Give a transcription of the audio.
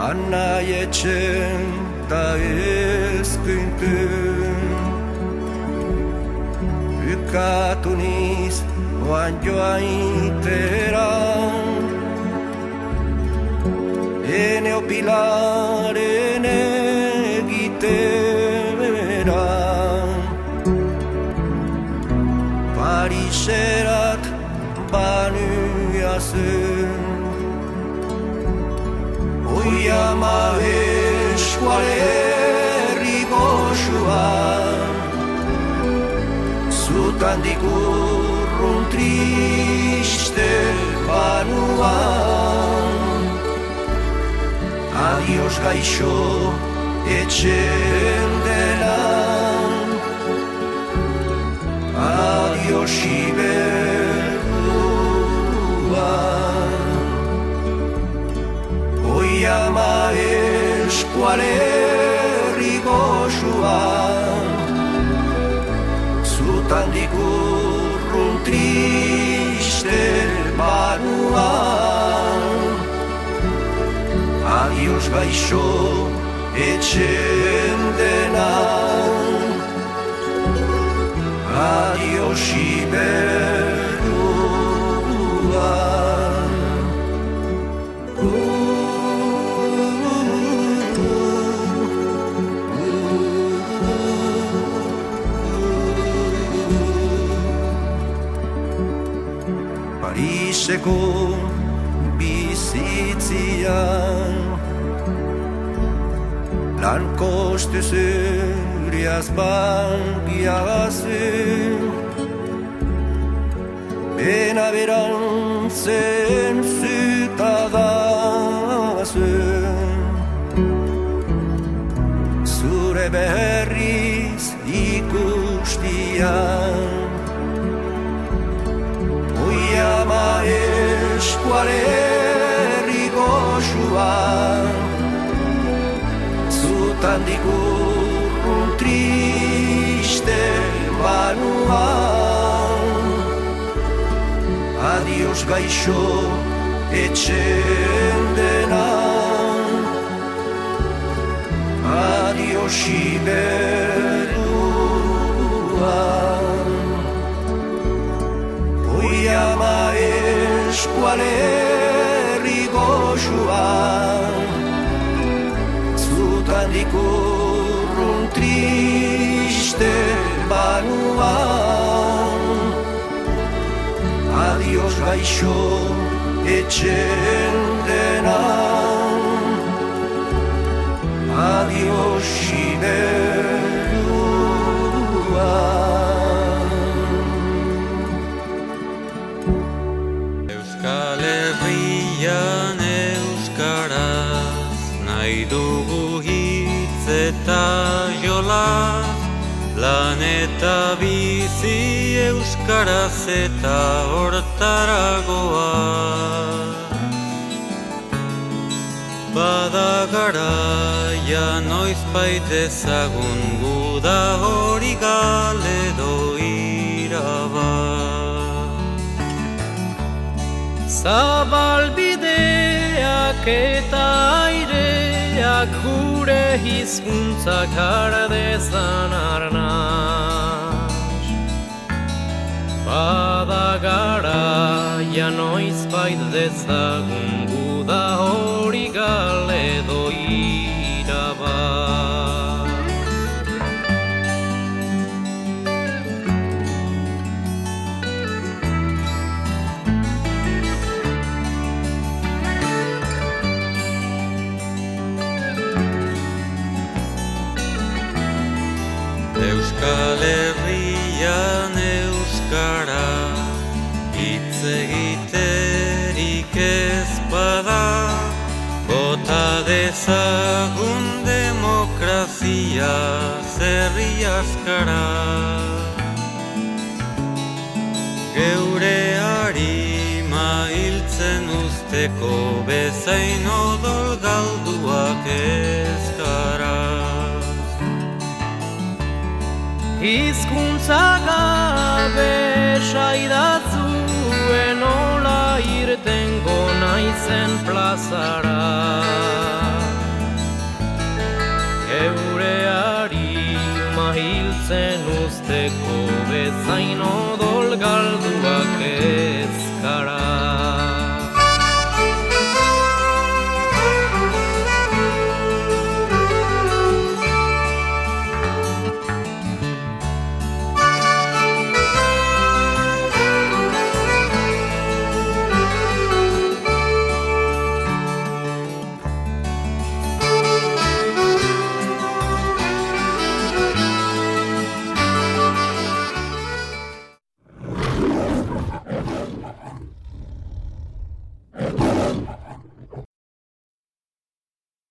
Anai etxen ta ez küntün Bukatu niz oan joaitera Ene opilaren egitera Pariserat banuia zen Oi ama eskualerri goxua Zutandik urrun triste banuan Adios gaixo etxen denan Adios iberduan Oi ama eskualerri goxua Zutandik urrun triste banuan Adios gaixo etxen denan Adios iberduan Pariseko bizitzian Lan koste zuriaz bankiagazen Bena berantzen zutadazen Zure berriz ikustian Oi ama eskualerri goxuan Zutandik urrun triste banuan Adios gaixo etxen denan Adios iberduan Oi ama eskualerri goxuan Zutandik urrun triste banuan Adios gaixo etxen denan Adios iberduan Euskal Herrian euskaraz nahi dugu hitz eta jolaz Lan eta bizi euskaraz eta hortaragoa Bada garaia noizbait dezagun guda hori galedo irabaz Zabalbideak eta aireak gure hizkuntzak har dezan arnaz Bada garaia noizbait dezagun guda hori galedo irabaz Euskal Herrian euskara hitz egiterik ez bada Bota dezagun demokrazia zerri askara Geure harima hiltzen usteko bezain odol galduak ezkara Hizkuntza gabe saidatzuen nola irtengo naizen plazara hiltzen usteko bezain odol galduak